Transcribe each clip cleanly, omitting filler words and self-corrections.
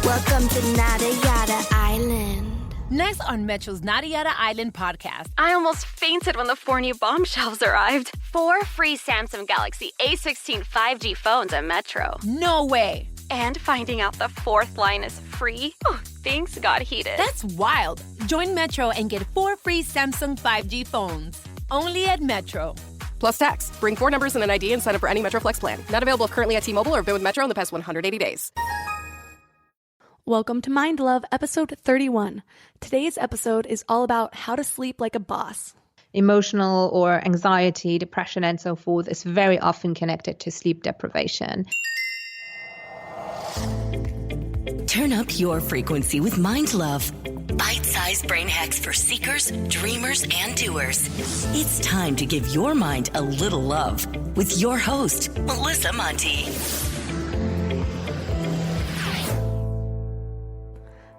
Welcome to Nada Yada Island. Next on Metro's Nada Yada Island podcast. I almost fainted when the 4 new bomb shelves arrived. 4 free Samsung Galaxy A16 5G phones at Metro. No way. And finding out the 4th line is free. Oh, things got heated. That's wild. Join Metro and get 4 free Samsung 5G phones. Only at Metro. Plus tax. Bring 4 numbers and an ID and sign up for any Metro Flex plan. Not available currently at T-Mobile or been with Metro in the past 180 days. Welcome to Mind Love, episode 31. Today's episode is all about how to sleep like a boss. Emotional or anxiety, depression, and so forth is very often connected to sleep deprivation. Turn up your frequency with Mind Love. Bite-sized brain hacks for seekers, dreamers, and doers. It's time to give your mind a little love with your host, Melissa Monti.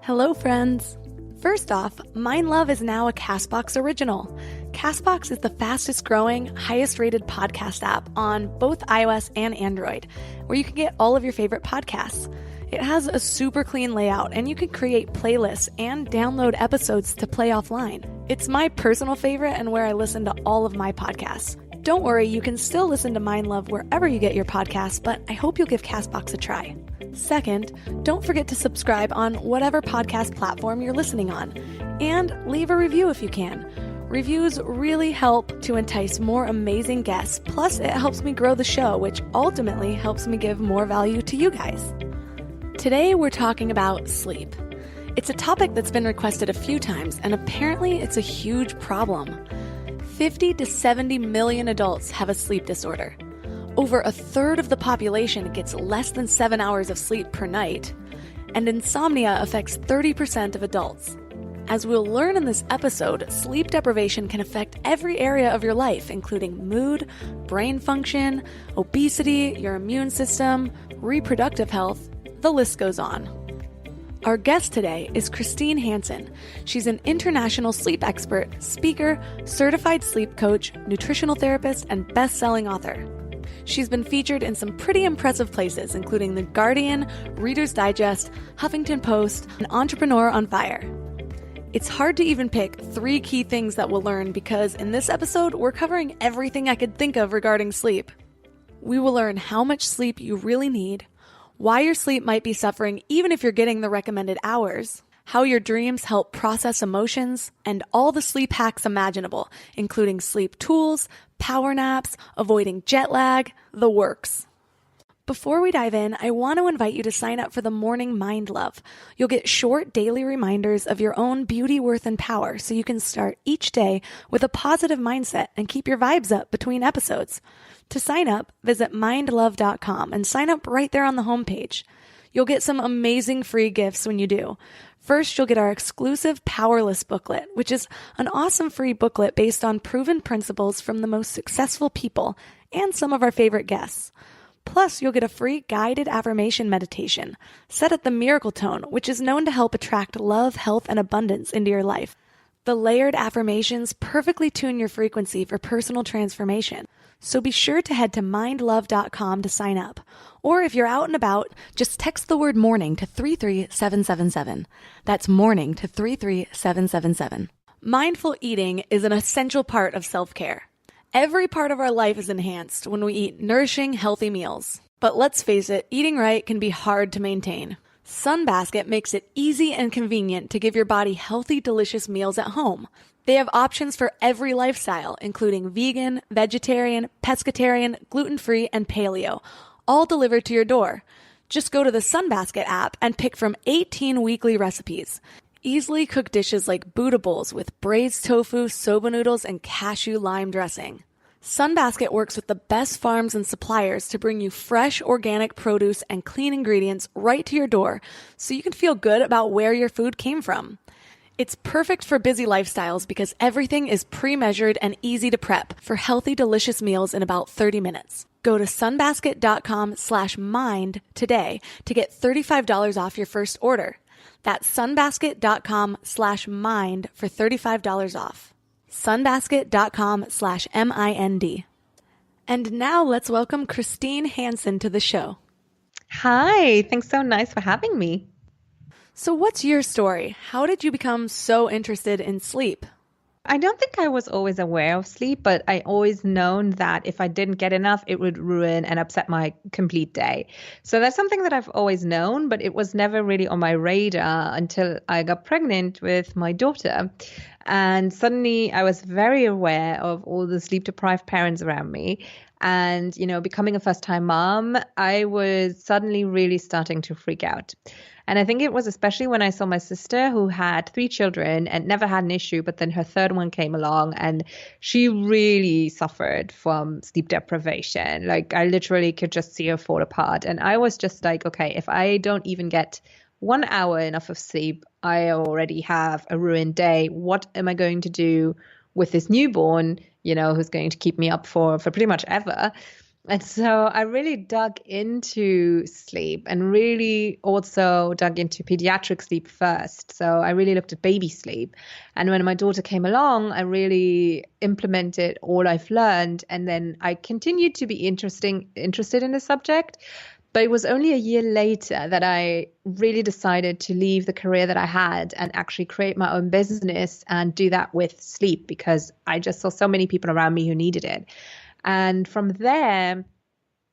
Hello, friends. First off, Mind Love is now a CastBox original. CastBox is the fastest growing, highest rated podcast app on both iOS and Android, where you can get all of your favorite podcasts. It has a super clean layout, and you can create playlists and download episodes to play offline. It's my personal favorite and where I listen to all of my podcasts. Don't worry, you can still listen to Mind Love wherever you get your podcasts, but I hope you'll give CastBox a try. Second, don't forget to subscribe on whatever podcast platform you're listening on, and leave a review if you can. Reviews really help to entice more amazing guests, plus it helps me grow the show, which ultimately helps me give more value to you guys. Today we're talking about sleep. It's a topic that's been requested a few times, and apparently it's a huge problem. 50 to 70 million adults have a sleep disorder. Over a third of the population gets less than 7 hours of sleep per night, and insomnia affects 30% of adults. As we'll learn in this episode, sleep deprivation can affect every area of your life, including mood, brain function, obesity, your immune system, reproductive health. The list goes on. Our guest today is Christine Hansen. She's an international sleep expert, speaker, certified sleep coach, nutritional therapist, and best-selling author. She's been featured in some pretty impressive places, including The Guardian, Reader's Digest, Huffington Post, and Entrepreneur on Fire. It's hard to even pick 3 key things that we'll learn because in this episode, we're covering everything I could think of regarding sleep. We will learn how much sleep you really need, why your sleep might be suffering even if you're getting the recommended hours, how your dreams help process emotions, and all the sleep hacks imaginable, including sleep tools, power naps, avoiding jet lag, the works. Before we dive in, I want to invite you to sign up for the Morning Mind Love. You'll get short daily reminders of your own beauty, worth, and power so you can start each day with a positive mindset and keep your vibes up between episodes. To sign up, visit mindlove.com and sign up right there on the homepage. You'll get some amazing free gifts when you do. First, you'll get our exclusive Powerless booklet, which is an awesome free booklet based on proven principles from the most successful people and some of our favorite guests. Plus, you'll get a free guided affirmation meditation set at the miracle tone, which is known to help attract love, health, and abundance into your life. The layered affirmations perfectly tune your frequency for personal transformation. So be sure to head to mindlove.com to sign up. Or if you're out and about, just text the word morning to 33777. That's morning to 33777. Mindful eating is an essential part of self-care. Every part of our life is enhanced when we eat nourishing, healthy meals. But let's face it, eating right can be hard to maintain. Sunbasket makes it easy and convenient to give your body healthy, delicious meals at home. They have options for every lifestyle, including vegan, vegetarian, pescatarian, gluten-free, and paleo, all delivered to your door. Just go to the Sunbasket app and pick from 18 weekly recipes. Easily cooked dishes like Buddha bowls with braised tofu, soba noodles, and cashew lime dressing. Sunbasket works with the best farms and suppliers to bring you fresh, organic produce and clean ingredients right to your door so you can feel good about where your food came from. It's perfect for busy lifestyles because everything is pre-measured and easy to prep for healthy, delicious meals in about 30 minutes. Go to sunbasket.com/mind today to get $35 off your first order. That's sunbasket.com/mind for $35 off. sunbasket.com/mind. And now let's welcome Christine Hansen to the show. Hi, thanks so nice for having me. So what's your story? How did you become so interested in sleep? I don't think I was always aware of sleep, but I always known that if I didn't get enough, it would ruin and upset my complete day. So that's something that I've always known, but it was never really on my radar until I got pregnant with my daughter. And suddenly I was very aware of all the sleep deprived parents around me. And, becoming a first time mom, I was suddenly really starting to freak out. And I think it was especially when I saw my sister who had 3 children and never had an issue, but then her third one came along and she really suffered from sleep deprivation. Like I literally could just see her fall apart. And I was just like, okay, if I don't even get 1 hour enough of sleep, I already have a ruined day. What am I going to do with this newborn, who's going to keep me up for pretty much ever? And so I really dug into sleep and really also dug into pediatric sleep first. So I really looked at baby sleep. And when my daughter came along, I really implemented all I've learned. And then I continued to be interested in the subject. But it was only a year later that I really decided to leave the career that I had and actually create my own business and do that with sleep, because I just saw so many people around me who needed it. And from there,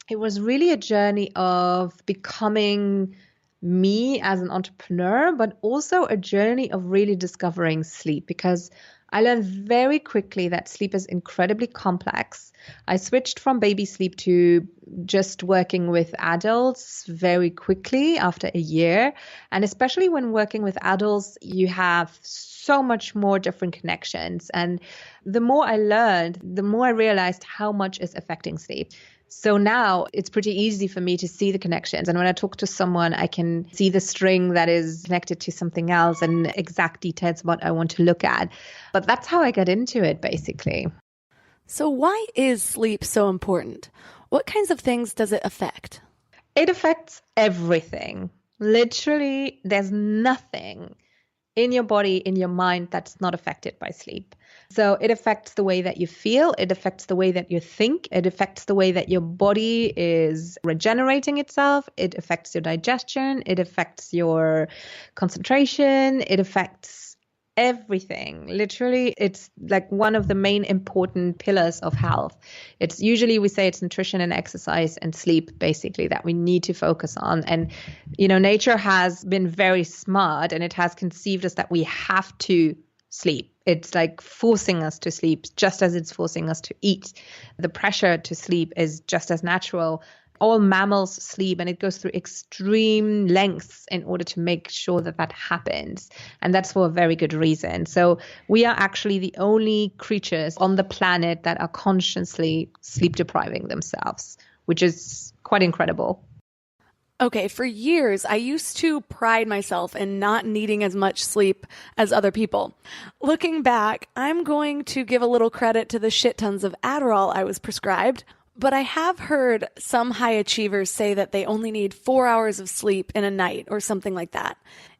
it was really a journey of becoming me as an entrepreneur, but also a journey of really discovering sleep, because I learned very quickly that sleep is incredibly complex. I switched from baby sleep to just working with adults very quickly after a year. And especially when working with adults, you have so much more different connections. And the more I learned, the more I realized how much is affecting sleep. So now it's pretty easy for me to see the connections. And when I talk to someone, I can see the string that is connected to something else and exact details what I want to look at. But that's how I got into it, basically. So why is sleep so important? What kinds of things does it affect? It affects everything. Literally, there's nothing in your body, in your mind, that's not affected by sleep. So it affects the way that you feel. It affects the way that you think. It affects the way that your body is regenerating itself. It affects your digestion. It affects your concentration. It affects everything. Literally, it's like one of the main important pillars of health. It's usually, we say it's nutrition and exercise and sleep, basically, that we need to focus on. And, nature has been very smart, and it has conceived us that we have to sleep. It's like forcing us to sleep, just as it's forcing us to eat. The pressure to sleep is just as natural. All mammals sleep, and it goes through extreme lengths in order to make sure that that happens. And that's for a very good reason. So we are actually the only creatures on the planet that are consciously sleep depriving themselves, which is quite incredible. Okay, for years, I used to pride myself in not needing as much sleep as other people. Looking back, I'm going to give a little credit to the shit tons of Adderall I was prescribed. But I have heard some high achievers say that they only need 4 hours of sleep in a night or something like that.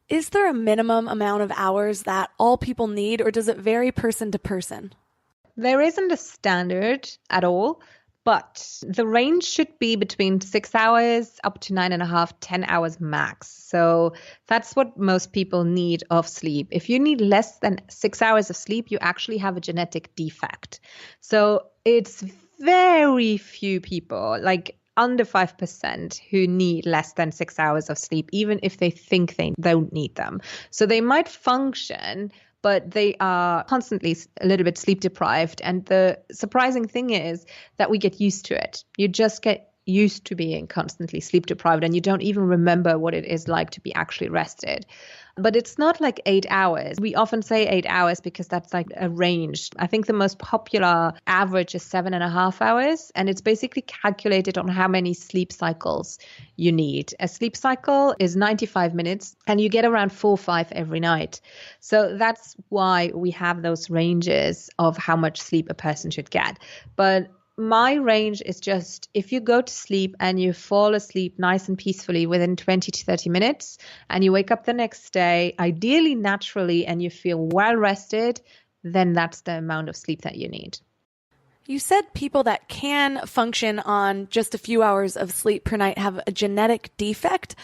Is there a minimum amount of hours that all people need, or does it vary person to person? There isn't a standard at all, but the range should be between 6 hours up to 9.5, 10 hours max. So that's what most people need of sleep. If you need less than 6 hours of sleep, you actually have a genetic defect. So it's very few people, like under 5%, who need less than 6 hours of sleep, even if they think they don't need them. So they might function, but they are constantly a little bit sleep deprived. And the surprising thing is that we get used to it. You just get used to being constantly sleep deprived, and you don't even remember what it is like to be actually rested. But it's not like 8 hours. We often say 8 hours because that's like a range. I think the most popular average is 7.5 hours. And it's basically calculated on how many sleep cycles you need. A sleep cycle is 95 minutes, and you get around 4 or 5 every night. So that's why we have those ranges of how much sleep a person should get. But my range is just, if you go to sleep and you fall asleep nice and peacefully within 20 to 30 minutes, and you wake up the next day, ideally naturally, and you feel well rested, then that's the amount of sleep that you need. You said people that can function on just a few hours of sleep per night have a genetic defect.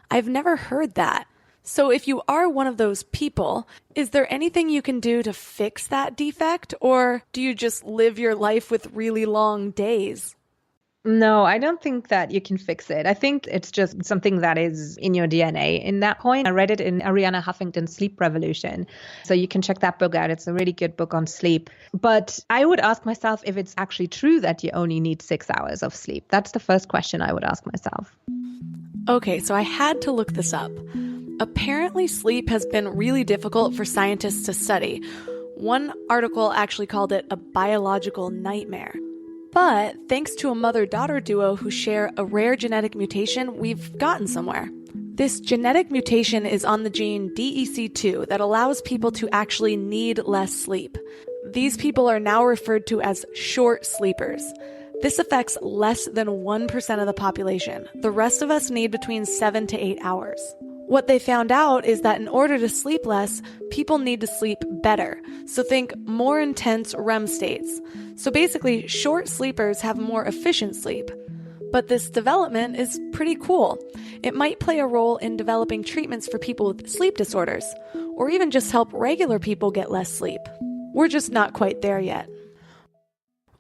I've never heard that. So if you are one of those people, is there anything you can do to fix that defect, or do you just live your life with really long days? No, I don't think that you can fix it. I think it's just something that is in your DNA. In that point, I read it in Arianna Huffington's Sleep Revolution. So you can check that book out. It's a really good book on sleep. But I would ask myself if it's actually true that you only need 6 hours of sleep. That's the first question I would ask myself. Okay, so I had to look this up. Apparently, sleep has been really difficult for scientists to study. One article actually called it a biological nightmare. But thanks to a mother-daughter duo who share a rare genetic mutation, we've gotten somewhere. This genetic mutation is on the gene DEC2 that allows people to actually need less sleep. These people are now referred to as short sleepers. This affects less than 1% of the population. The rest of us need between 7 to 8 hours. What they found out is that in order to sleep less, people need to sleep better. So think more intense REM states. So basically, short sleepers have more efficient sleep. But this development is pretty cool. It might play a role in developing treatments for people with sleep disorders, or even just help regular people get less sleep. We're just not quite there yet.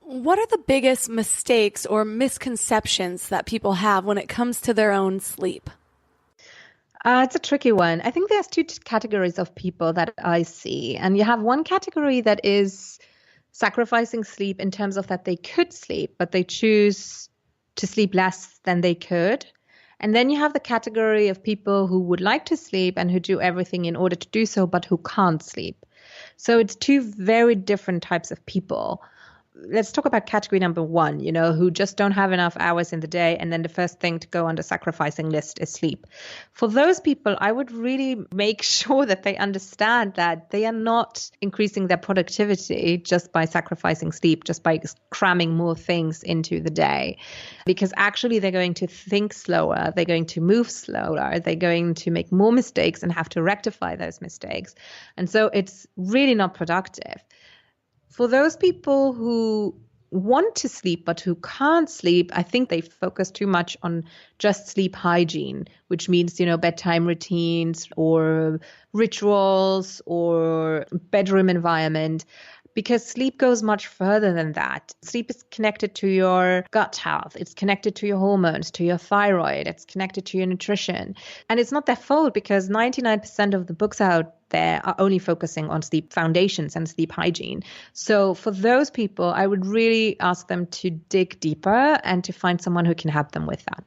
What are the biggest mistakes or misconceptions that people have when it comes to their own sleep? It's a tricky one. I think there's two categories of people that I see. And you have one category that is sacrificing sleep in terms of that they could sleep, but they choose to sleep less than they could. And then you have the category of people who would like to sleep and who do everything in order to do so, but who can't sleep. So it's two very different types of people. Let's talk about category number one, who just don't have enough hours in the day. And then the first thing to go on the sacrificing list is sleep. For those people, I would really make sure that they understand that they are not increasing their productivity just by sacrificing sleep, just by cramming more things into the day. Because actually they're going to think slower, they're going to move slower, they're going to make more mistakes and have to rectify those mistakes. And so it's really not productive. For those people who want to sleep but who can't sleep, I think they focus too much on just sleep hygiene, which means, bedtime routines or rituals or bedroom environment. Because sleep goes much further than that. Sleep is connected to your gut health. It's connected to your hormones, to your thyroid. It's connected to your nutrition. And it's not their fault because 99% of the books out there are only focusing on sleep foundations and sleep hygiene. So for those people, I would really ask them to dig deeper and to find someone who can help them with that.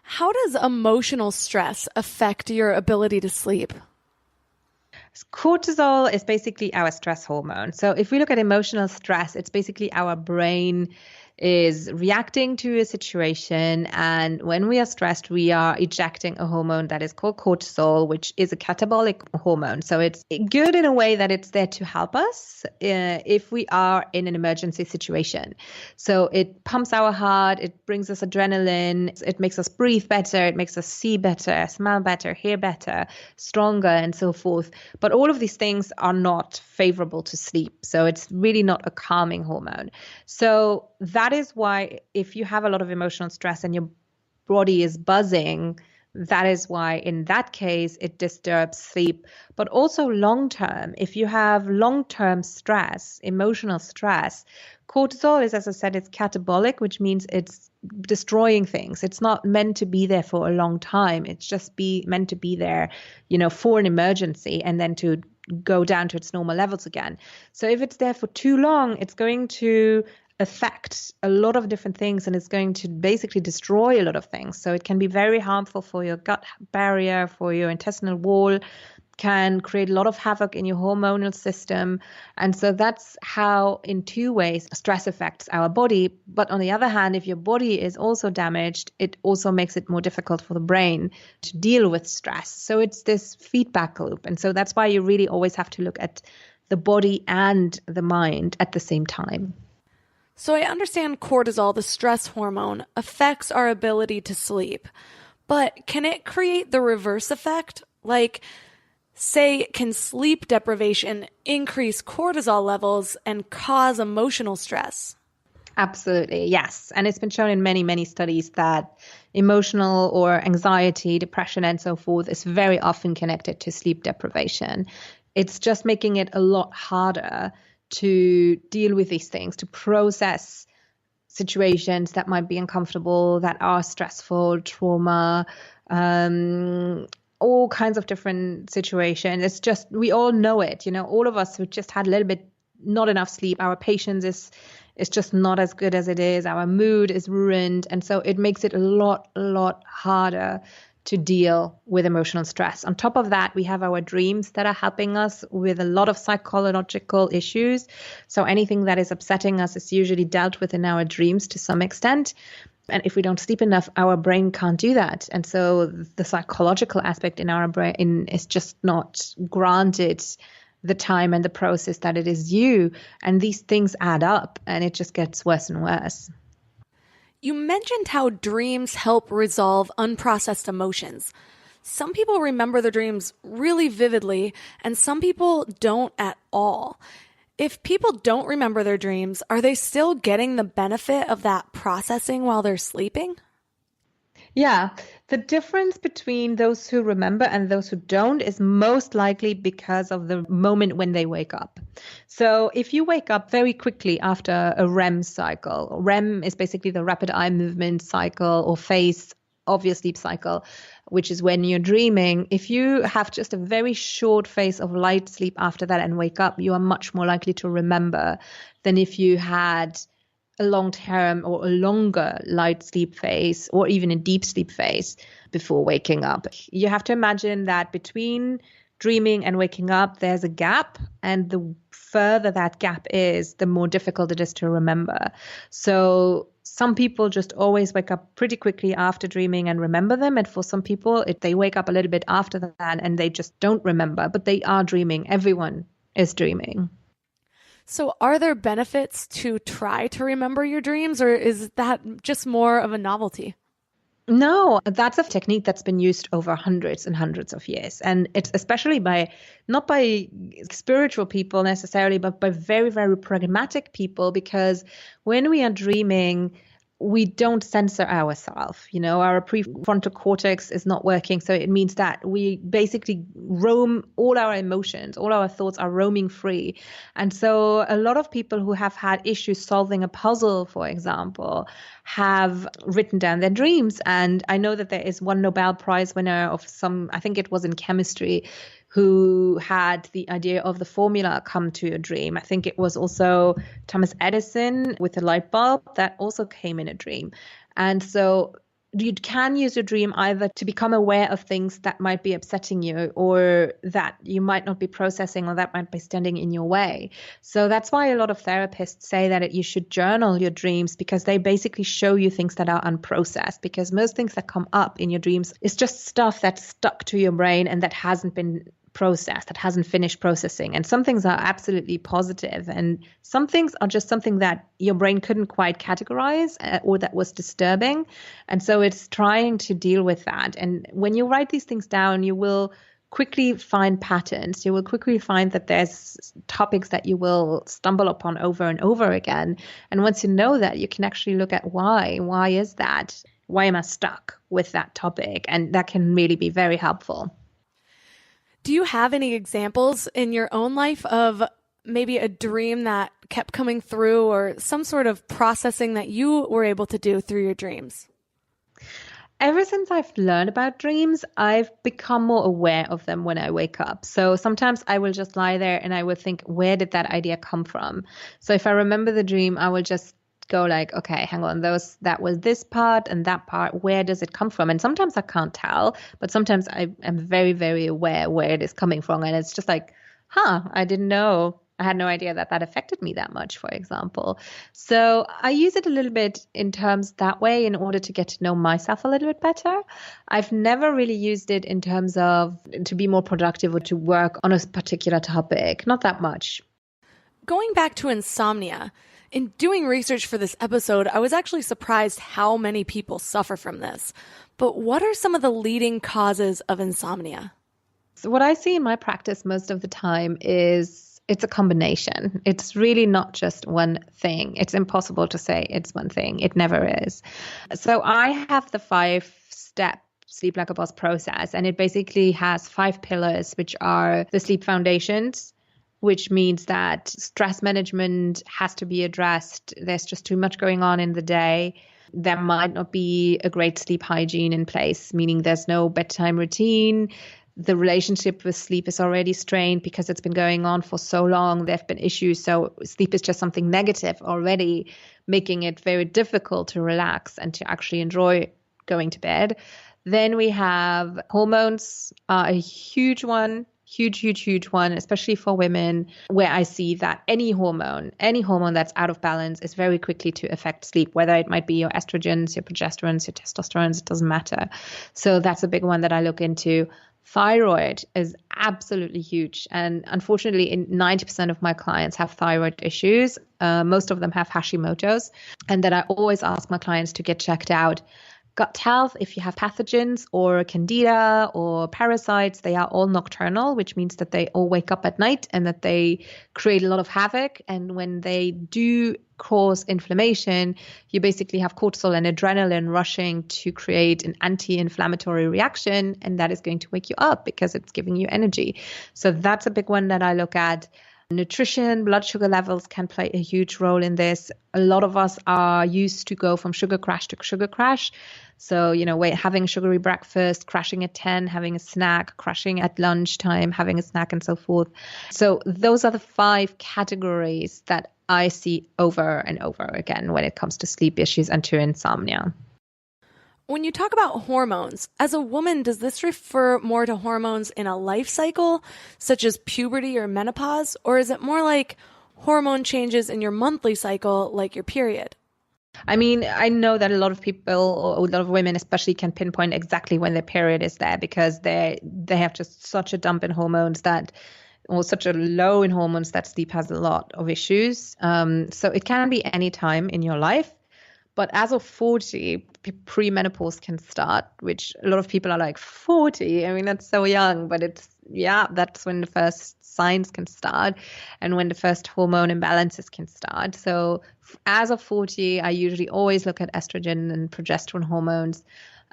How does emotional stress affect your ability to sleep? Cortisol is basically our stress hormone. So if we look at emotional stress, it's basically our brain is reacting to a situation. And when we are stressed, we are ejecting a hormone that is called cortisol, which is a catabolic hormone. So it's good in a way that it's there to help us if we are in an emergency situation. So it pumps our heart, it brings us adrenaline, it makes us breathe better, it makes us see better, smell better, hear better, stronger, and so forth. But all of these things are not favorable to sleep. So it's really not a calming hormone. So that is why if you have a lot of emotional stress and your body is buzzing, that is why in that case it disturbs sleep. But also long term, if you have long-term stress, emotional stress, cortisol is, as I said, it's catabolic, which means it's destroying things. It's not meant to be there for a long time. It's just meant to be there, for an emergency and then to go down to its normal levels again. So if it's there for too long, it's going to affect a lot of different things and it's going to basically destroy a lot of things. So it can be very harmful for your gut barrier, for your intestinal wall, can create a lot of havoc in your hormonal system. And so that's how, in two ways, stress affects our body. But on the other hand, if your body is also damaged, it also makes it more difficult for the brain to deal with stress. So it's this feedback loop. And so that's why you really always have to look at the body and the mind at the same time. So I understand cortisol, the stress hormone, affects our ability to sleep. But can it create the reverse effect? Like, say, can sleep deprivation increase cortisol levels and cause emotional stress? Absolutely, yes. And it's been shown in many, many studies that emotional or anxiety, depression, and so forth is very often connected to sleep deprivation. It's just making it a lot harder to deal with these things, to process situations that might be uncomfortable, that are stressful, trauma, all kinds of different situations. It's just, we all know it, all of us who just had a little bit not enough sleep. Our patience is just not as good as it is. Our mood is ruined. And so it makes it a lot harder to deal with emotional stress. On top of that, we have our dreams that are helping us with a lot of psychological issues. So anything that is upsetting us is usually dealt with in our dreams to some extent. And if we don't sleep enough, our brain can't do that. And so the psychological aspect in our brain is just not granted the time and the process that it is due. And these things add up and it just gets worse and worse. You mentioned how dreams help resolve unprocessed emotions. Some people remember their dreams really vividly, and some people don't at all. If people don't remember their dreams, are they still getting the benefit of that processing while they're sleeping? Yeah, the difference between those who remember and those who don't is most likely because of the moment when they wake up. So if you wake up very quickly after a REM cycle, REM is basically the rapid eye movement cycle or phase of your sleep cycle, which is when you're dreaming. If you have just a very short phase of light sleep after that and wake up, you are much more likely to remember than if you had a long term or a longer light sleep phase or even a deep sleep phase before waking up. You have to imagine that between dreaming and waking up, there's a gap, and the further that gap is, the more difficult it is to remember. So some people just always wake up pretty quickly after dreaming and remember them. And for some people, they wake up a little bit after that and they just don't remember, but they are dreaming. Everyone is dreaming. So are there benefits to try to remember your dreams, or is that just more of a novelty? No, that's a technique that's been used over hundreds and hundreds of years. And it's especially not by spiritual people necessarily, but by very, very pragmatic people, because when we are dreaming, we don't censor ourselves. Our prefrontal cortex is not working. So it means that we basically roam, all our emotions, all our thoughts are roaming free. And so a lot of people who have had issues solving a puzzle, for example, have written down their dreams. And I know that there is one Nobel Prize winner of I think it was in chemistry, who had the idea of the formula come to a dream. I think it was also Thomas Edison with the light bulb that also came in a dream. And so you can use your dream either to become aware of things that might be upsetting you or that you might not be processing or that might be standing in your way. So that's why a lot of therapists say that you should journal your dreams, because they basically show you things that are unprocessed, because most things that come up in your dreams is just stuff that's stuck to your brain and that hasn't been processed, that hasn't finished processing. And some things are absolutely positive, and some things are just something that your brain couldn't quite categorize or that was disturbing. And so it's trying to deal with that. And when you write these things down, you will quickly find patterns. You will quickly find that there's topics that you will stumble upon over and over again. And once you know that, you can actually look at why. Why is that? Why am I stuck with that topic? And that can really be very helpful. Do you have any examples in your own life of maybe a dream that kept coming through, or some sort of processing that you were able to do through your dreams? Ever since I've learned about dreams, I've become more aware of them when I wake up. So sometimes I will just lie there and I will think, where did that idea come from? So if I remember the dream, I will just go like, okay, hang on, that was this part and that part, where does it come from? And sometimes I can't tell, but sometimes I am very, very aware where it is coming from. And it's just like, I didn't know. I had no idea that affected me that much, for example. So I use it a little bit in terms that way in order to get to know myself a little bit better. I've never really used it in terms of to be more productive or to work on a particular topic. Not that much. Going back to insomnia, in doing research for this episode, I was actually surprised how many people suffer from this. But what are some of the leading causes of insomnia? So what I see in my practice most of the time is it's a combination. It's really not just one thing. It's impossible to say it's one thing. It never is. So I have the 5-step Sleep Like a Boss process, and it basically has 5 pillars, which are the sleep foundations, which means that stress management has to be addressed. There's just too much going on in the day. There might not be a great sleep hygiene in place, meaning there's no bedtime routine. The relationship with sleep is already strained because it's been going on for so long. There have been issues. So sleep is just something negative already, making it very difficult to relax and to actually enjoy going to bed. Then we have hormones, a huge one, huge one, especially for women, where I see that any hormone that's out of balance is very quickly to affect sleep, whether it might be your estrogens, your progesterones, your testosterones, it doesn't matter. So that's a big one that I look into. Thyroid is absolutely huge. And unfortunately, 90% of my clients have thyroid issues. Most of them have Hashimoto's. And then I always ask my clients to get checked out. Gut health, if you have pathogens or candida or parasites, they are all nocturnal, which means that they all wake up at night and that they create a lot of havoc. And when they do cause inflammation, you basically have cortisol and adrenaline rushing to create an anti-inflammatory reaction, and that is going to wake you up because it's giving you energy. So that's a big one that I look at. Nutrition, blood sugar levels can play a huge role in this. A lot of us are used to go from sugar crash to sugar crash. So, having a sugary breakfast, crashing at 10, having a snack, crashing at lunchtime, having a snack, and so forth. So those are the 5 categories that I see over and over again when it comes to sleep issues and to insomnia. When you talk about hormones, as a woman, does this refer more to hormones in a life cycle, such as puberty or menopause, or is it more like hormone changes in your monthly cycle, like your period? I mean, I know that a lot of people, or a lot of women especially, can pinpoint exactly when their period is there because they have just such a dump in hormones or such a low in hormones that sleep has a lot of issues. So it can be any time in your life. But as of 40, premenopause can start, which a lot of people are like, 40? I mean, that's so young, but that's when the first signs can start and when the first hormone imbalances can start. So as of 40, I usually always look at estrogen and progesterone hormones.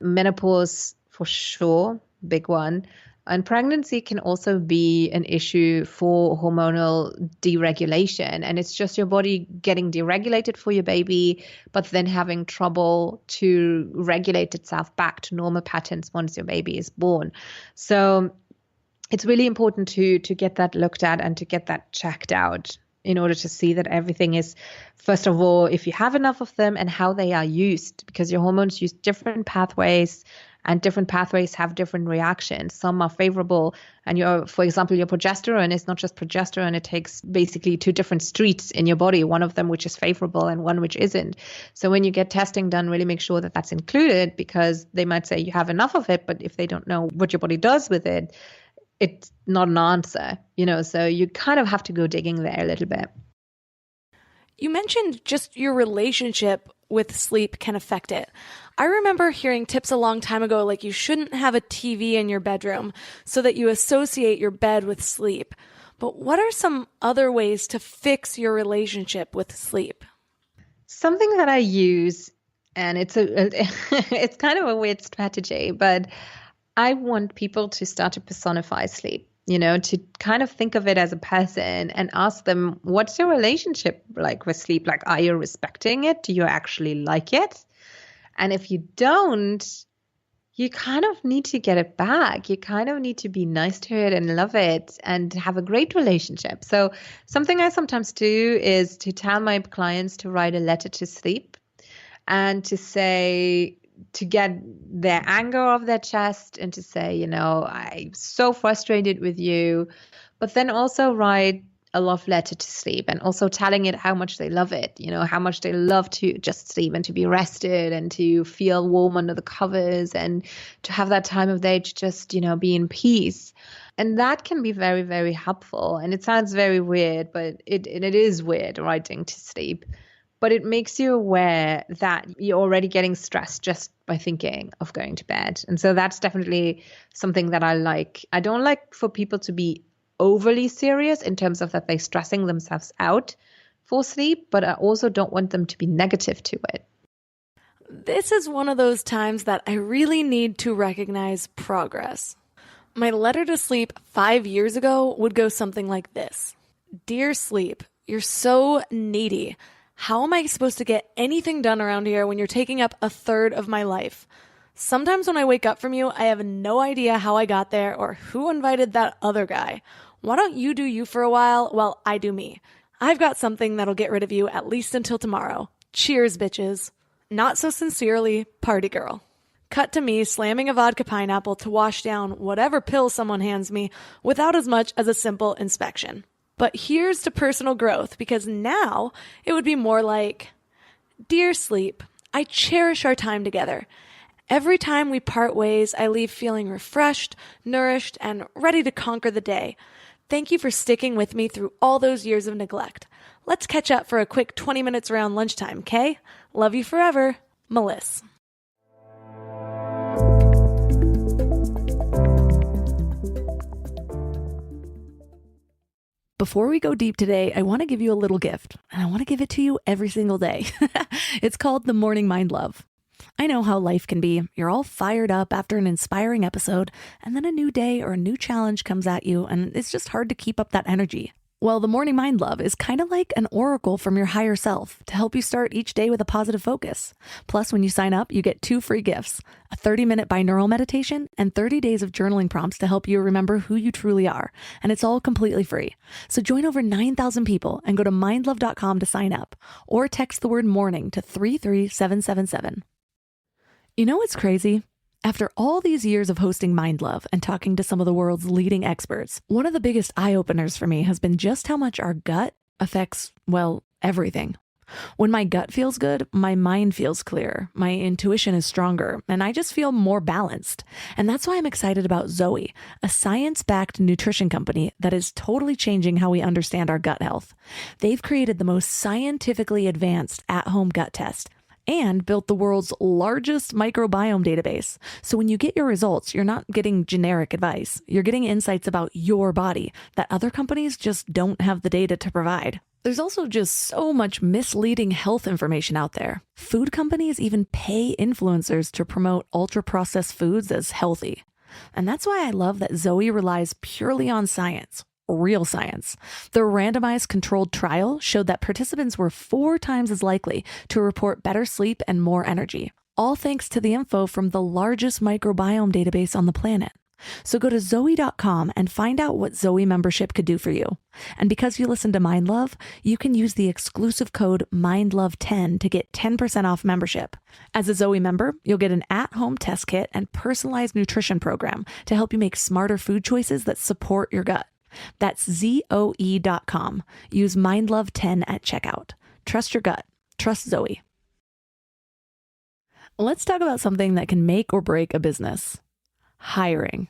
Menopause, for sure, big one. And pregnancy can also be an issue for hormonal deregulation. And it's just your body getting deregulated for your baby, but then having trouble to regulate itself back to normal patterns once your baby is born. So it's really important to get that looked at and to get that checked out in order to see that everything is, first of all, if you have enough of them and how they are used, because your hormones use different pathways and different pathways have different reactions. Some are favorable. And for example, your progesterone is not just progesterone. It takes basically 2 different streets in your body, one of them which is favorable and one which isn't. So when you get testing done, really make sure that that's included, because they might say you have enough of it, but if they don't know what your body does with it, it's not an answer, so you kind of have to go digging there a little bit. You mentioned just your relationship with sleep can affect it. I remember hearing tips a long time ago, like you shouldn't have a TV in your bedroom so that you associate your bed with sleep. But what are some other ways to fix your relationship with sleep? Something that I use, and it's kind of a weird strategy, but I want people to start to personify sleep, to kind of think of it as a person and ask them, what's your relationship like with sleep? Like, are you respecting it? Do you actually like it? And if you don't, you kind of need to get it back. You kind of need to be nice to it and love it and have a great relationship. So something I sometimes do is to tell my clients to write a letter to sleep and to say, to get their anger off their chest and to say, I'm so frustrated with you, but then also write a love letter to sleep and also telling it how much they love it, how much they love to just sleep and to be rested and to feel warm under the covers and to have that time of day to just, be in peace. And that can be very, very helpful. And it sounds very weird, but it is weird writing to sleep. But it makes you aware that you're already getting stressed just by thinking of going to bed. And so that's definitely something that I like. I don't like for people to be overly serious in terms of that they're stressing themselves out for sleep, but I also don't want them to be negative to it. This is one of those times that I really need to recognize progress. My letter to sleep 5 years ago would go something like this. Dear sleep, you're so needy. How am I supposed to get anything done around here when you're taking up a third of my life? Sometimes when I wake up from you, I have no idea how I got there or who invited that other guy. Why don't you do you for a while while I do me? I've got something that'll get rid of you at least until tomorrow. Cheers, bitches. Not so sincerely, Party Girl. Cut to me slamming a vodka pineapple to wash down whatever pill someone hands me without as much as a simple inspection. But here's to personal growth, because now it would be more like, Dear Sleep, I cherish our time together. Every time we part ways, I leave feeling refreshed, nourished, and ready to conquer the day. Thank you for sticking with me through all those years of neglect. Let's catch up for a quick 20 minutes around lunchtime, okay? Love you forever, Melissa. Before we go deep today, I want to give you a little gift, and I want to give it to you every single day. It's called the Morning Mind Love. I know how life can be. You're all fired up after an inspiring episode, and then a new day or a new challenge comes at you, and it's just hard to keep up that energy. Well, the Morning Mind Love is kind of like an oracle from your higher self to help you start each day with a positive focus. Plus, when you sign up, you get 2 free gifts, a 30-minute binaural meditation and 30 days of journaling prompts to help you remember who you truly are. And it's all completely free. So join over 9,000 people and go to mindlove.com to sign up, or text the word morning to 33777. You know what's crazy? After all these years of hosting Mind Love and talking to some of the world's leading experts, one of the biggest eye-openers for me has been just how much our gut affects, well, everything. When my gut feels good, my mind feels clear, my intuition is stronger, and I just feel more balanced. And that's why I'm excited about Zoe, a science-backed nutrition company that is totally changing how we understand our gut health. They've created the most scientifically advanced at-home gut test and built the world's largest microbiome database. So when you get your results, you're not getting generic advice. You're getting insights about your body that other companies just don't have the data to provide. There's also just so much misleading health information out there. Food companies even pay influencers to promote ultra-processed foods as healthy. And that's why I love that Zoe relies purely on science. Real science. Their randomized controlled trial showed that participants were 4 times as likely to report better sleep and more energy, all thanks to the info from the largest microbiome database on the planet. So go to Zoe.com and find out what Zoe membership could do for you. And because you listen to Mind Love, you can use the exclusive code MINDLOVE10 to get 10% off membership. As a Zoe member, you'll get an at-home test kit and personalized nutrition program to help you make smarter food choices that support your gut. That's Zoe.com. Use MindLove10 at checkout. Trust your gut. Trust Zoe. Let's talk about something that can make or break a business. Hiring.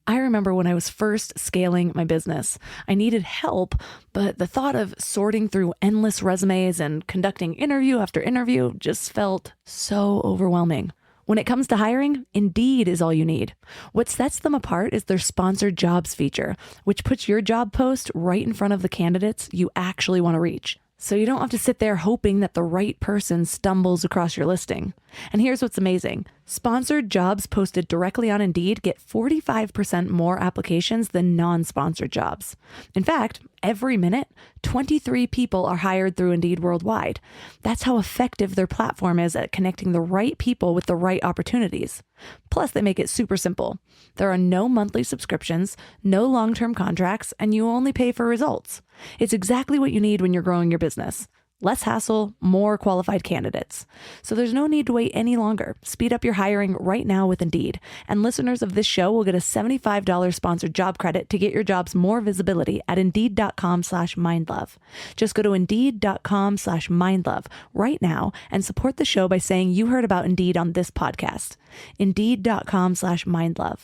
I remember when I was first scaling my business, I needed help, but the thought of sorting through endless resumes and conducting interview after interview just felt so overwhelming. When it comes to hiring, Indeed is all you need. What sets them apart is their sponsored jobs feature, which puts your job post right in front of the candidates you actually want to reach. So you don't have to sit there hoping that the right person stumbles across your listing. And here's what's amazing. Sponsored jobs posted directly on Indeed get 45% more applications than non-sponsored jobs. In fact, every minute, 23 people are hired through Indeed worldwide. That's how effective their platform is at connecting the right people with the right opportunities. Plus, they make it super simple. There are no monthly subscriptions, no long-term contracts, and you only pay for results. It's exactly what you need when you're growing your business. Less hassle, more qualified candidates. So there's no need to wait any longer. Speed up your hiring right now with Indeed. And listeners of this show will get a $75 sponsored job credit to get your jobs more visibility at Indeed.com/mindlove. Just go to Indeed.com/mindlove right now and support the show by saying you heard about Indeed on this podcast. Indeed.com/mindlove.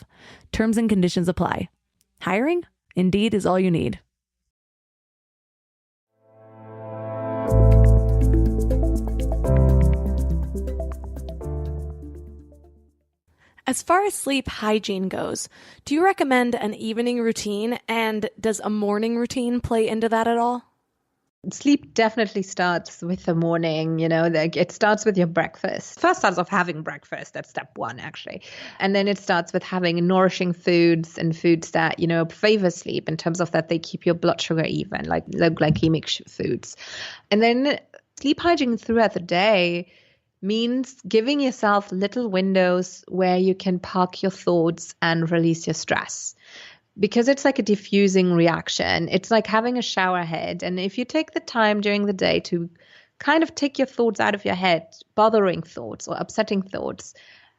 Terms and conditions apply. Hiring? Indeed is all you need. As far as sleep hygiene goes, do you recommend an evening routine, and does a morning routine play into that at all? Sleep definitely starts with the morning, like it starts with your breakfast. First starts off having breakfast. That's step one, actually. And then it starts with having nourishing foods and foods that, favor sleep in terms of that they keep your blood sugar even, like low glycemic foods. And then sleep hygiene throughout the day means giving yourself little windows where you can park your thoughts and release your stress. Because it's like a diffusing reaction. It's like having a shower head. And if you take the time during the day to kind of take your thoughts out of your head, bothering thoughts or upsetting thoughts,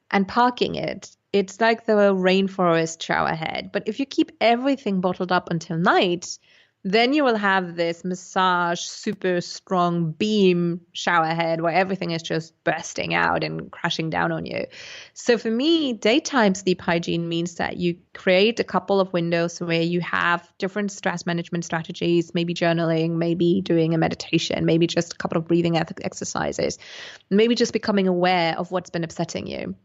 and parking it, it's like the rainforest shower head. But if you keep everything bottled up until night, then you will have this massage, super strong beam shower head where everything is just bursting out and crashing down on you. So for me, daytime sleep hygiene means that you create a couple of windows where you have different stress management strategies, maybe journaling, maybe doing a meditation, maybe just a couple of breathing exercises, maybe just becoming aware of what's been upsetting you.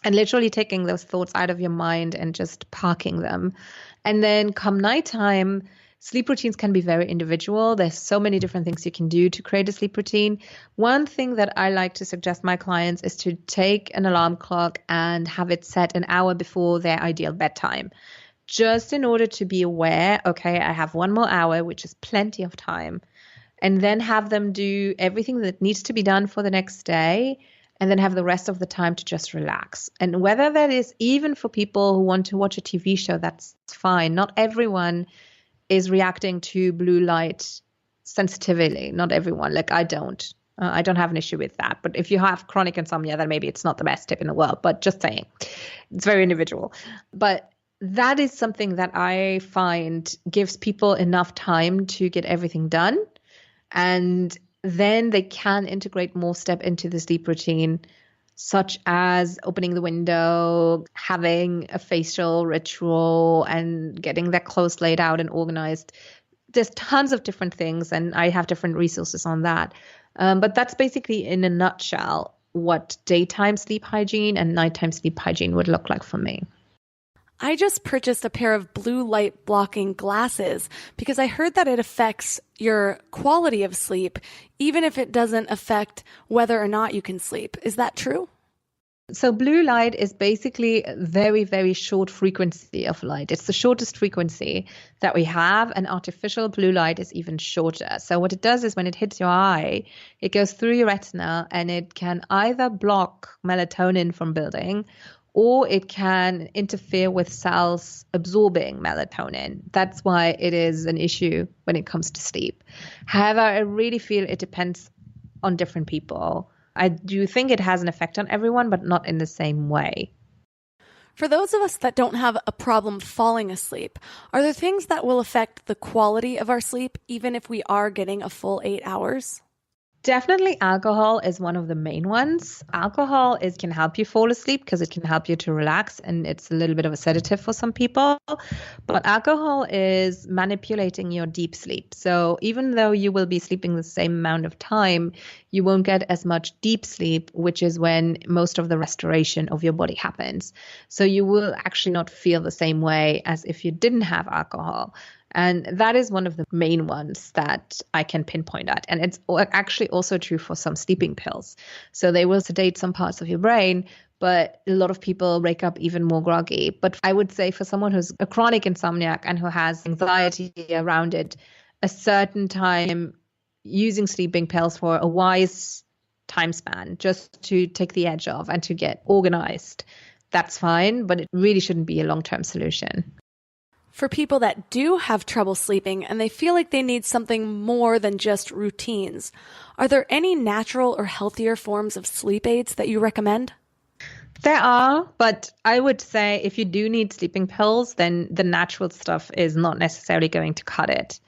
And literally taking those thoughts out of your mind and just parking them. And then come nighttime, sleep routines can be very individual. There's so many different things you can do to create a sleep routine. One thing that I like to suggest my clients is to take an alarm clock and have it set an hour before their ideal bedtime, just in order to be aware, okay, I have 1 more hour, which is plenty of time, and then have them do everything that needs to be done for the next day, and then have the rest of the time to just relax. And whether that is even for people who want to watch a TV show, that's fine. Not everyone is reacting to blue light sensitively. Not everyone. Like I don't have an issue with that. But if you have chronic insomnia, then maybe it's not the best tip in the world. But just saying, it's very individual. But that is something that I find gives people enough time to get everything done. And then they can integrate more step into the sleep routine, such as opening the window, having a facial ritual, and getting their clothes laid out and organized. There's tons of different things, and I have different resources on that. But that's basically, in a nutshell, what daytime sleep hygiene and nighttime sleep hygiene would look like for me. I just purchased a pair of blue light blocking glasses because I heard that it affects your quality of sleep, even if it doesn't affect whether or not you can sleep. Is that true? So blue light is basically a very, very short frequency of light. It's the shortest frequency that we have, and artificial blue light is even shorter. So what it does is when it hits your eye, it goes through your retina and it can either block melatonin from building, or it can interfere with cells absorbing melatonin. That's why it is an issue when it comes to sleep. However, I really feel it depends on different people. I do think it has an effect on everyone, but not in the same way. For those of us that don't have a problem falling asleep, are there things that will affect the quality of our sleep, even if we are getting a full 8 hours? Definitely alcohol is one of the main ones. Alcohol can help you fall asleep because it can help you to relax, and it's a little bit of a sedative for some people. But alcohol is manipulating your deep sleep. So even though you will be sleeping the same amount of time, you won't get as much deep sleep, which is when most of the restoration of your body happens. So you will actually not feel the same way as if you didn't have alcohol. And that is one of the main ones that I can pinpoint at. And it's actually also true for some sleeping pills. So they will sedate some parts of your brain, but a lot of people wake up even more groggy. But I would say for someone who's a chronic insomniac and who has anxiety around it, a certain time using sleeping pills for a wise time span just to take the edge off and to get organized, that's fine, but it really shouldn't be a long-term solution. For people that do have trouble sleeping and they feel like they need something more than just routines, are there any natural or healthier forms of sleep aids that you recommend? There are, but I would say if you do need sleeping pills, then the natural stuff is not necessarily going to cut it.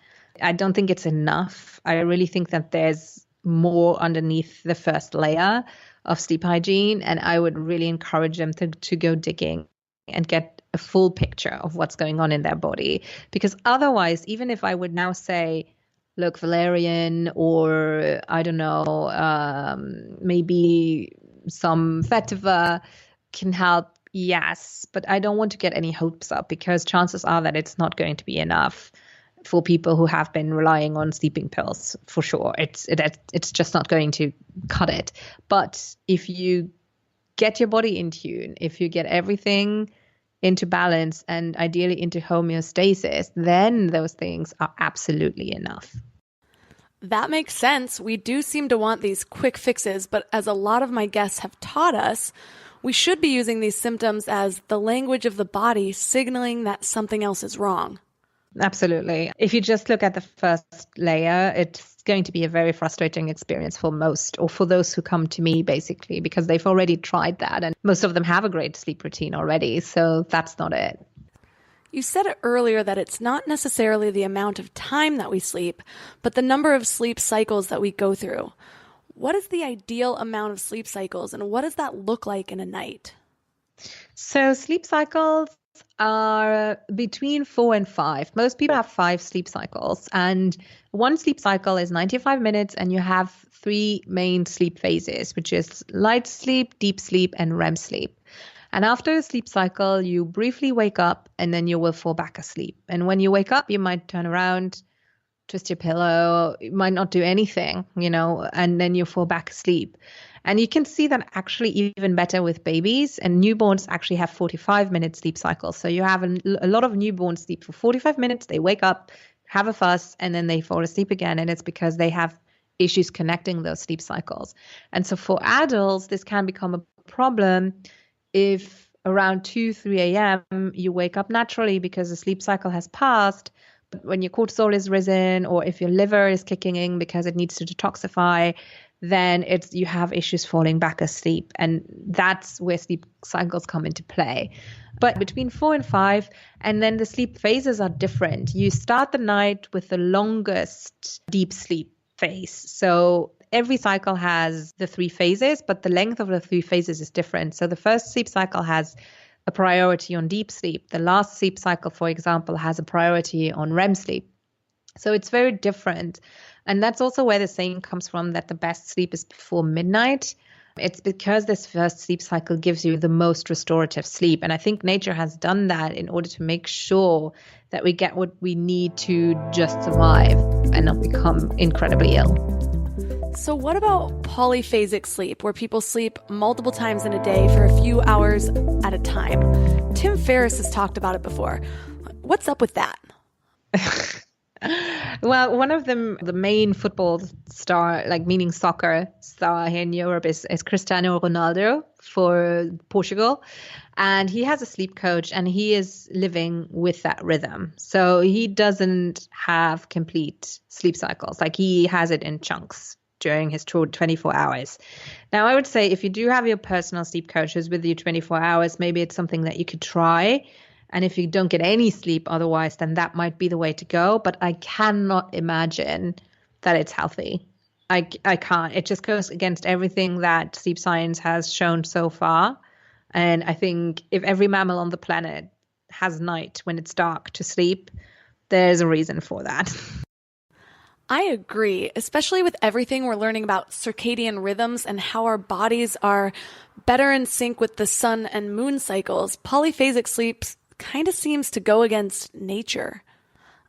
I don't think it's enough. I really think that there's more underneath the first layer of sleep hygiene, and I would really encourage them to go digging and get a full picture of what's going on in their body. Because otherwise, even if I would now say, look, valerian or I don't know, maybe some vetiver can help Yes, but I don't want to get any hopes up because chances are that it's not going to be enough for people who have been relying on sleeping pills for sure. It's just not going to cut it. But if you get your body in tune, if you get everything into balance and ideally into homeostasis, then those things are absolutely enough. That makes sense. We do seem to want these quick fixes, but as a lot of my guests have taught us, we should be using these symptoms as the language of the body signaling that something else is wrong. Absolutely. If you just look at the first layer, it's going to be a very frustrating experience for most, or for those who come to me basically, because they've already tried that. And most of them have a great sleep routine already. So that's not it. You said earlier that it's not necessarily the amount of time that we sleep, but the number of sleep cycles that we go through. What is the ideal amount of sleep cycles, and what does that look like in a night? So sleep cycles are between 4 and 5. Most people have 5 sleep cycles, and one sleep cycle is 95 minutes, and you have 3 main sleep phases, which is light sleep, deep sleep, and REM sleep. And after a sleep cycle, you briefly wake up and then you will fall back asleep. And when you wake up, you might turn around, twist your pillow, you might not do anything, and then you fall back asleep. And you can see that actually even better with babies, and newborns actually have 45-minute sleep cycles. So you have a lot of newborns sleep for 45 minutes, they wake up, have a fuss, and then they fall asleep again. And it's because they have issues connecting those sleep cycles. And so for adults, this can become a problem if around 2, 3 a.m. you wake up naturally because the sleep cycle has passed, but when your cortisol is risen, or if your liver is kicking in because it needs to detoxify, then you have issues falling back asleep. And that's where sleep cycles come into play. But between 4 and 5, and then the sleep phases are different. You start the night with the longest deep sleep phase. So every cycle has the 3 phases, but the length of the 3 phases is different. So the first sleep cycle has a priority on deep sleep. The last sleep cycle, for example, has a priority on REM sleep. So it's very different. And that's also where the saying comes from that the best sleep is before midnight. It's because this first sleep cycle gives you the most restorative sleep. And I think nature has done that in order to make sure that we get what we need to just survive and not become incredibly ill. So what about polyphasic sleep, where people sleep multiple times in a day for a few hours at a time? Tim Ferriss has talked about it before. What's up with that? Well, one of them, the main football star, meaning soccer star here in Europe, is Cristiano Ronaldo for Portugal. And he has a sleep coach, and he is living with that rhythm. So he doesn't have complete sleep cycles. He has it in chunks during his 24 hours. Now, I would say if you do have your personal sleep coach who's with you 24 hours, maybe it's something that you could try. And if you don't get any sleep otherwise, then that might be the way to go. But I cannot imagine that it's healthy. I can't. It just goes against everything that sleep science has shown so far. And I think if every mammal on the planet has night when it's dark to sleep, there's a reason for that. I agree, especially with everything we're learning about circadian rhythms and how our bodies are better in sync with the sun and moon cycles. Polyphasic sleep kind of seems to go against nature.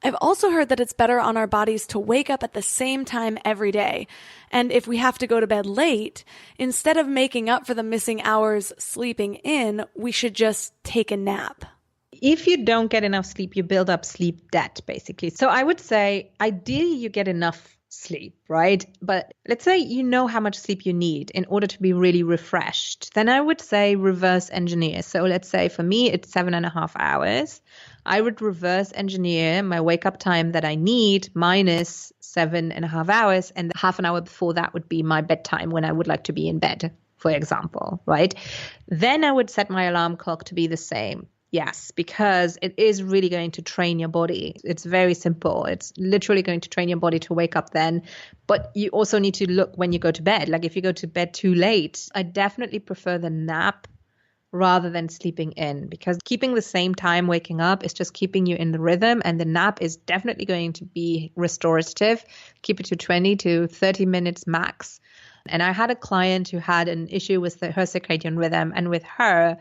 I've also heard that it's better on our bodies to wake up at the same time every day. And if we have to go to bed late, instead of making up for the missing hours sleeping in, we should just take a nap. If you don't get enough sleep, you build up sleep debt, basically. So I would say, ideally, you get enough sleep, right? But let's say you know how much sleep you need in order to be really refreshed. Then I would say reverse engineer. So let's say for me, it's 7.5 hours. I would reverse engineer my wake up time that I need minus 7.5 hours. And half an hour before that would be my bedtime when I would like to be in bed, for example, right? Then I would set my alarm clock to be the same. Yes, because it is really going to train your body. It's very simple. It's literally going to train your body to wake up then. But you also need to look when you go to bed. If you go to bed too late, I definitely prefer the nap rather than sleeping in, because keeping the same time waking up is just keeping you in the rhythm. And the nap is definitely going to be restorative. Keep it to 20 to 30 minutes max. And I had a client who had an issue with her circadian rhythm, and with her,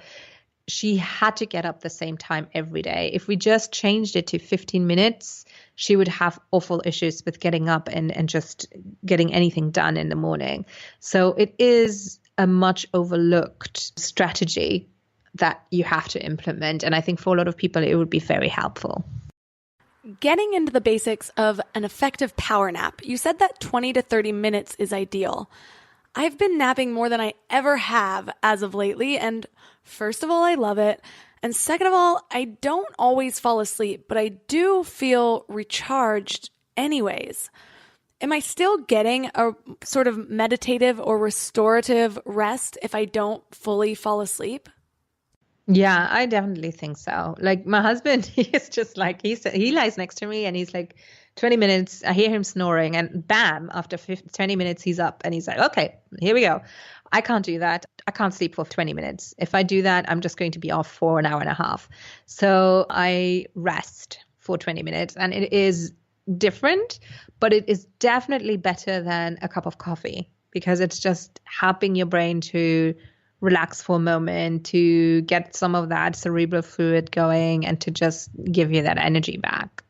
she had to get up the same time every day. If we just changed it to 15 minutes, she would have awful issues with getting up and just getting anything done in the morning. So it is a much overlooked strategy that you have to implement. And I think for a lot of people, it would be very helpful. Getting into the basics of an effective power nap, you said that 20 to 30 minutes is ideal. I've been napping more than I ever have as of lately, and first of all, I love it. And second of all, I don't always fall asleep, but I do feel recharged anyways. Am I still getting a sort of meditative or restorative rest if I don't fully fall asleep? Yeah, I definitely think so. Like my husband, he is just like, he lies next to me and he's like, 20 minutes, I hear him snoring and bam, after 20 minutes, he's up and he's like, okay, here we go. I can't do that. I can't sleep for 20 minutes. If I do that, I'm just going to be off for an hour and a half. So I rest for 20 minutes and it is different, but it is definitely better than a cup of coffee because it's just helping your brain to relax for a moment, to get some of that cerebral fluid going and to just give you that energy back.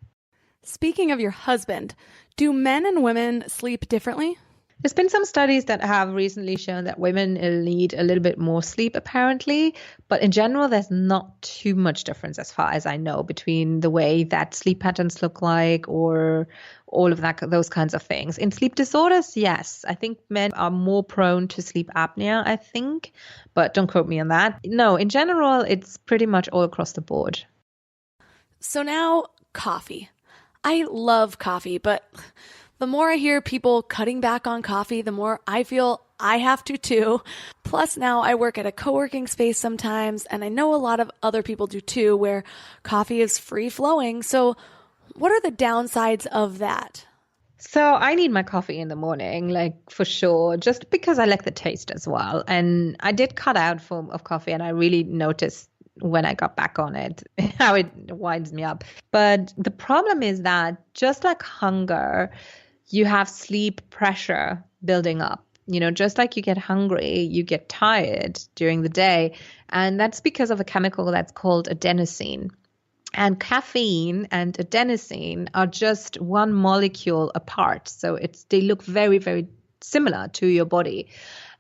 Speaking of your husband, do men and women sleep differently? There's been some studies that have recently shown that women need a little bit more sleep, apparently. But in general, there's not too much difference as far as I know between the way that sleep patterns look like or all of that, those kinds of things. In sleep disorders, yes, I think men are more prone to sleep apnea, I think. But don't quote me on that. No, in general, it's pretty much all across the board. So now, coffee. I love coffee, but the more I hear people cutting back on coffee, the more I feel I have to too. Plus now I work at a co-working space sometimes, and I know a lot of other people do too, where coffee is free flowing. So what are the downsides of that? So I need my coffee in the morning, like for sure, just because I like the taste as well. And I did cut out of coffee and I really noticed when I got back on it, how it winds me up. But the problem is that just like hunger, you have sleep pressure building up. You know, just like you get hungry, you get tired during the day. And that's because of a chemical that's called adenosine. And caffeine and adenosine are just one molecule apart. So they look very, very similar to your body.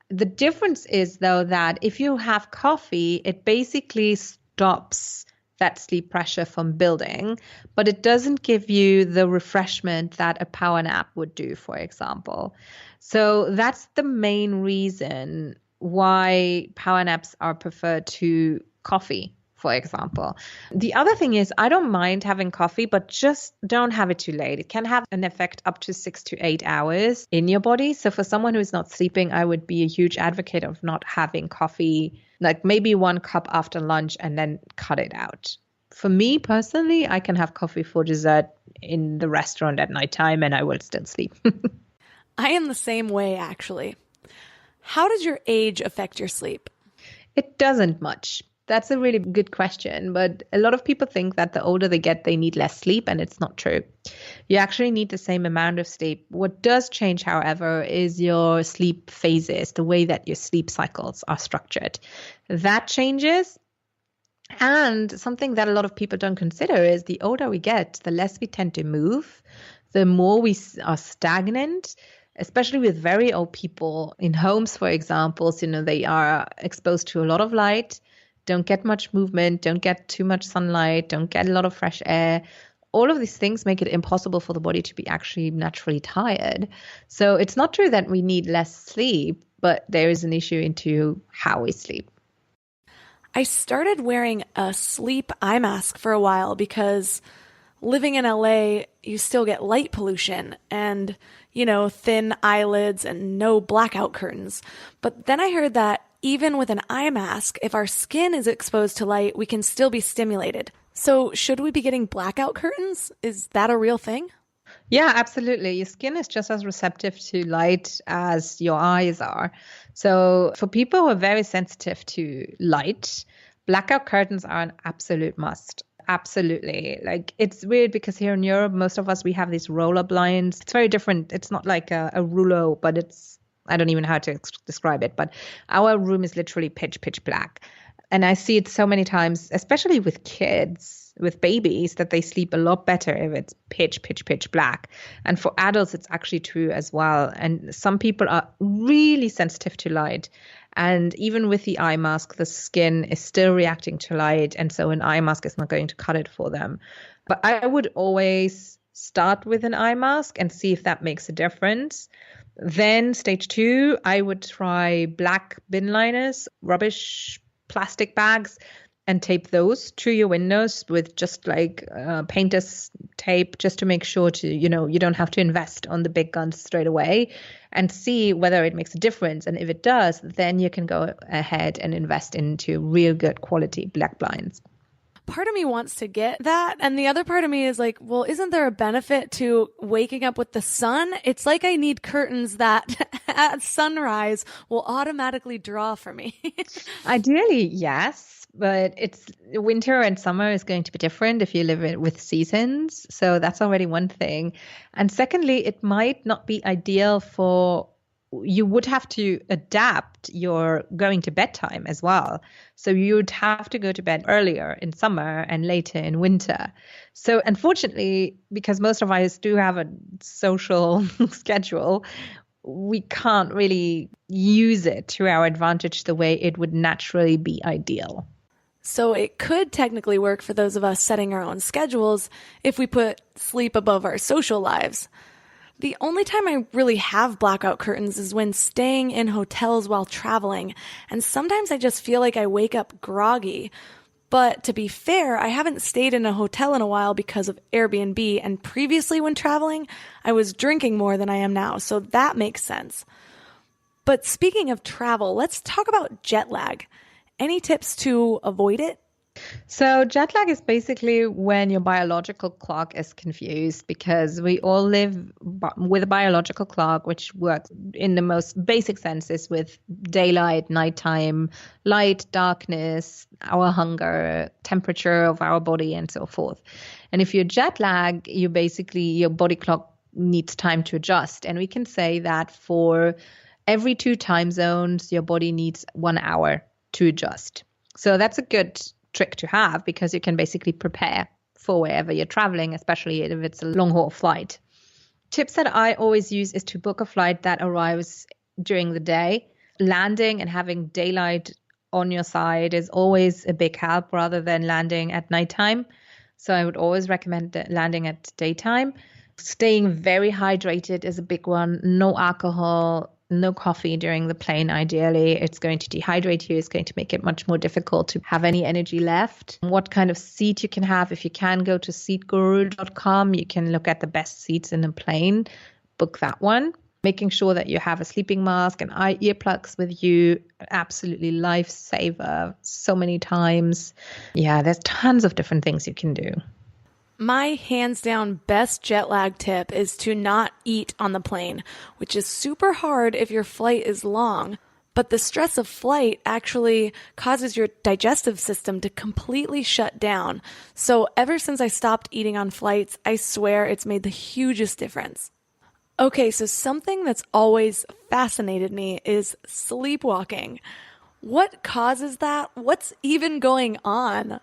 The difference is, though, that if you have coffee, it basically stops that sleep pressure from building, but it doesn't give you the refreshment that a power nap would do, for example. So that's the main reason why power naps are preferred to coffee, for example. The other thing is I don't mind having coffee, but just don't have it too late. It can have an effect up to 6 to 8 hours in your body. So for someone who's not sleeping, I would be a huge advocate of not having coffee, like maybe 1 cup after lunch and then cut it out. For me personally, I can have coffee for dessert in the restaurant at nighttime and I will still sleep. I am the same way, actually. How does your age affect your sleep? It doesn't much. That's a really good question, but a lot of people think that the older they get, they need less sleep, and it's not true. You actually need the same amount of sleep. What does change, however, is your sleep phases, the way that your sleep cycles are structured. That changes. And something that a lot of people don't consider is the older we get, the less we tend to move, the more we are stagnant, especially with very old people in homes, for example. They are exposed to a lot of light, don't get much movement, don't get too much sunlight, don't get a lot of fresh air. All of these things make it impossible for the body to be actually naturally tired. So it's not true that we need less sleep, but there is an issue into how we sleep. I started wearing a sleep eye mask for a while because living in LA, you still get light pollution and, thin eyelids and no blackout curtains. But then I heard that even with an eye mask, if our skin is exposed to light, we can still be stimulated. So should we be getting blackout curtains? Is that a real thing? Yeah, absolutely. Your skin is just as receptive to light as your eyes are. So for people who are very sensitive to light, blackout curtains are an absolute must. Absolutely. Like, it's weird because here in Europe, most of us, we have these roller blinds. It's very different. It's not like a rouleau, but I don't even know how to describe it, but our room is literally pitch black. And I see it so many times, especially with kids, with babies, that they sleep a lot better if it's pitch black. And for adults, it's actually true as well. And some people are really sensitive to light. And even with the eye mask, the skin is still reacting to light. And so an eye mask is not going to cut it for them. But I would always start with an eye mask and see if that makes a difference. Then stage 2, I would try black bin liners, rubbish plastic bags, and tape those to your windows with just like painter's tape, just to make sure you don't have to invest on the big guns straight away, and see whether it makes a difference. And if it does, then you can go ahead and invest into real good quality black blinds. Part of me wants to get that. And the other part of me is like, well, isn't there a benefit to waking up with the sun? It's like I need curtains that at sunrise will automatically draw for me. Ideally, yes. But it's winter and summer is going to be different if you live with seasons. So that's already one thing. And secondly, it might not be ideal you would have to adapt your going to bed time as well. So you'd have to go to bed earlier in summer and later in winter. So unfortunately, because most of us do have a social schedule, we can't really use it to our advantage the way it would naturally be ideal. So it could technically work for those of us setting our own schedules if we put sleep above our social lives. The only time I really have blackout curtains is when staying in hotels while traveling, and sometimes I just feel like I wake up groggy. But to be fair, I haven't stayed in a hotel in a while because of Airbnb, and previously when traveling, I was drinking more than I am now, so that makes sense. But speaking of travel, let's talk about jet lag. Any tips to avoid it? So jet lag is basically when your biological clock is confused, because we all live with a biological clock which works in the most basic senses with daylight, nighttime, light, darkness, our hunger, temperature of our body, and so forth. And if you're jet lag, your body clock needs time to adjust. And we can say that for every 2 time zones, your body needs 1 hour to adjust. So that's a good trick to have, because you can basically prepare for wherever you're traveling, especially if it's a long haul flight. Tips that I always use is to book a flight that arrives during the day. Landing and having daylight on your side is always a big help rather than landing at nighttime. So I would always recommend landing at daytime. Staying very hydrated is a big one. No alcohol, no coffee during the plane, ideally. It's going to dehydrate you. It's going to make it much more difficult to have any energy left. What kind of seat you can have. If you can go to seatguru.com, you can look at the best seats in a plane, book that one. Making sure that you have a sleeping mask and earplugs with you, absolutely lifesaver so many times. Yeah, there's tons of different things you can do. My hands down best jet lag tip is to not eat on the plane, which is super hard if your flight is long. But the stress of flight actually causes your digestive system to completely shut down. So ever since I stopped eating on flights, I swear it's made the hugest difference. Okay, so something that's always fascinated me is sleepwalking. What causes that? What's even going on?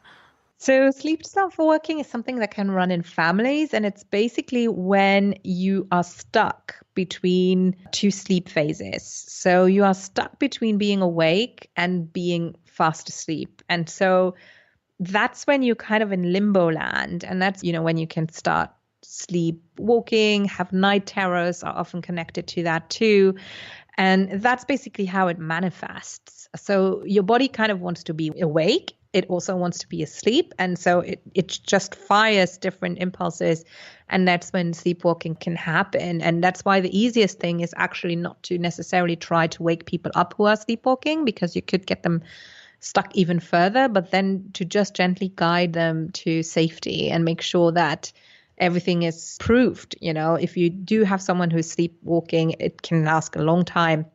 So sleep self-walking is something that can run in families, and it's basically when you are stuck between 2 sleep phases. So you are stuck between being awake and being fast asleep. And so that's when you're kind of in limbo land. And that's, when you can start sleepwalking, have night terrors are often connected to that too. And that's basically how it manifests. So your body kind of wants to be awake. It also wants to be asleep. And so it just fires different impulses. And that's when sleepwalking can happen. And that's why the easiest thing is actually not to necessarily try to wake people up who are sleepwalking, because you could get them stuck even further, but then to just gently guide them to safety and make sure that everything is proved. If you do have someone who's sleepwalking, it can last a long time.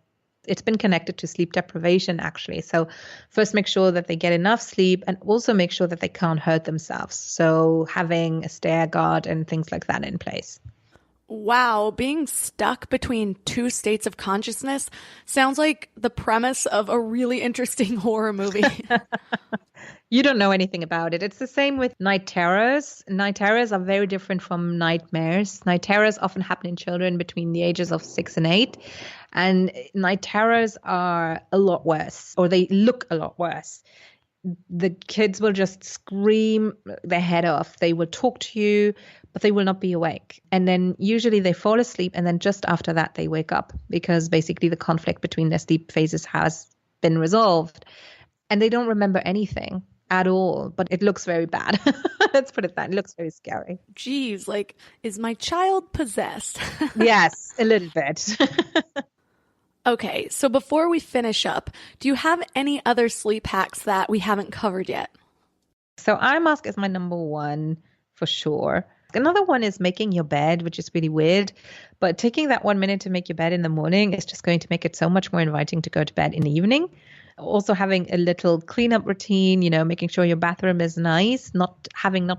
It's been connected to sleep deprivation, actually. So first, make sure that they get enough sleep, and also make sure that they can't hurt themselves. So having a stair guard and things like that in place. Wow, being stuck between two states of consciousness sounds like the premise of a really interesting horror movie. You don't know anything about it. It's the same with night terrors. Night terrors are very different from nightmares. Night terrors often happen in children between the ages of 6 and 8. And night terrors are a lot worse, or they look a lot worse. The kids will just scream their head off. They will talk to you, but they will not be awake. And then usually they fall asleep. And then just after that, they wake up because basically the conflict between their sleep phases has been resolved. And they don't remember anything at all, but it looks very bad. Let's put it that. It looks very scary. Geez, like, is my child possessed? Yes, a little bit. Okay, so before we finish up, do you have any other sleep hacks that we haven't covered yet? So eye mask is my number one for sure. Another one is making your bed, which is really weird. But taking that 1 minute to make your bed in the morning is just going to make it so much more inviting to go to bed in the evening. Also having a little cleanup routine, making sure your bathroom is nice, not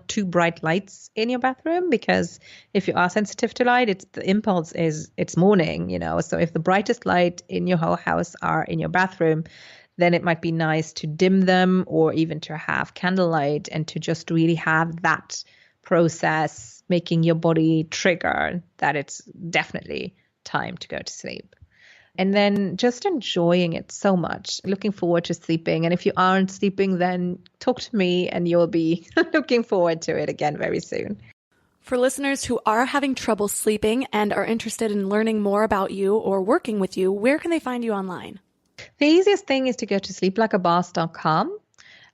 too bright lights in your bathroom, because if you are sensitive to light, the impulse is it's morning, So if the brightest light in your whole house are in your bathroom, then it might be nice to dim them or even to have candlelight and to just really have that process making your body trigger that it's definitely time to go to sleep. And then just enjoying it so much, looking forward to sleeping. And if you aren't sleeping, then talk to me and you'll be looking forward to it again very soon. For listeners who are having trouble sleeping and are interested in learning more about you or working with you, where can they find you online? The easiest thing is to go to sleeplikeaboss.com.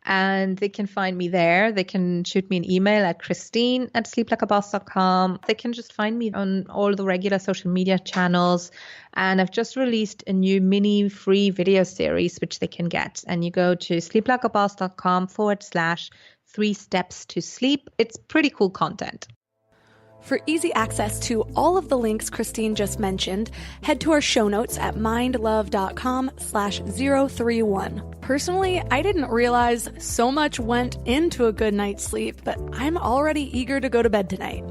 And they can find me there. They can shoot me an email at christine@sleeplikeaboss.com. They can just find me on all the regular social media channels. And I've just released a new mini free video series, which they can get. And you go to sleeplikeaboss.com/3 steps to sleep. It's pretty cool content. For easy access to all of the links Christine just mentioned, head to our show notes at mindlove.com/031. Personally, I didn't realize so much went into a good night's sleep, but I'm already eager to go to bed tonight.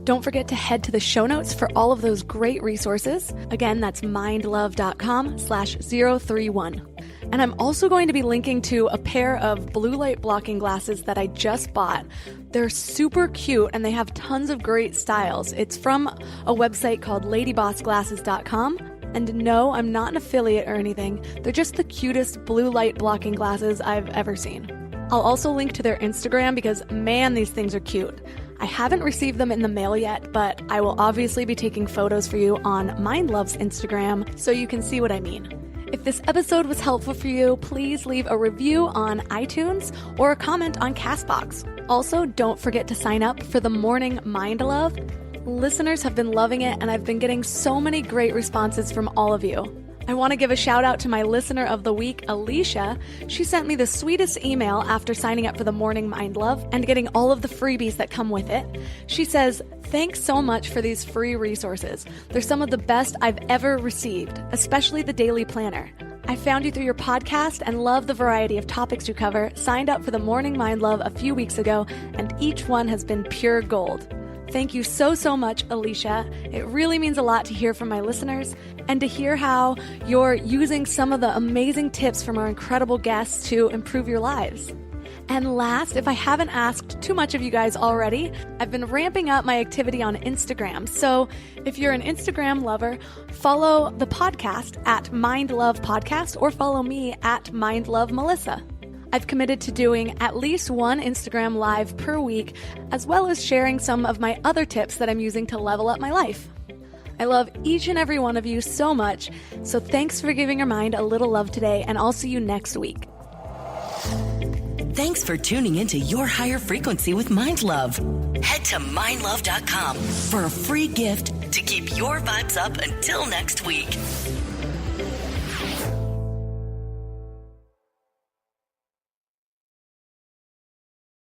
Don't forget to head to the show notes for all of those great resources. Again, that's mindlove.com/031. And I'm also going to be linking to a pair of blue light blocking glasses that I just bought. They're super cute and they have tons of great styles. It's from a website called ladybossglasses.com. And no, I'm not an affiliate or anything. They're just the cutest blue light blocking glasses I've ever seen. I'll also link to their Instagram because, man, these things are cute. I haven't received them in the mail yet, but I will obviously be taking photos for you on MindLove's Instagram so you can see what I mean. If this episode was helpful for you, please leave a review on iTunes or a comment on CastBox. Also, don't forget to sign up for the Morning Mind Love. Listeners have been loving it, and I've been getting so many great responses from all of you. I want to give a shout out to my listener of the week, Alicia. She sent me the sweetest email after signing up for the Morning Mind Love and getting all of the freebies that come with it. She says, "Thanks so much for these free resources. They're some of the best I've ever received, especially the daily planner. I found you through your podcast and love the variety of topics you cover, signed up for the Morning Mind Love a few weeks ago, and each one has been pure gold." Thank you so much, Alicia. It really means a lot to hear from my listeners and to hear how you're using some of the amazing tips from our incredible guests to improve your lives. And last, if I haven't asked too much of you guys already, I've been ramping up my activity on Instagram. So if you're an Instagram lover, follow the podcast at MindLovePodcast or follow me at MindLoveMelissa. I've committed to doing at least one Instagram live per week, as well as sharing some of my other tips that I'm using to level up my life. I love each and every one of you so much, so thanks for giving your mind a little love today, and I'll see you next week. Thanks for tuning into Your Higher Frequency with Mind Love. Head to mindlove.com for a free gift to keep your vibes up until next week.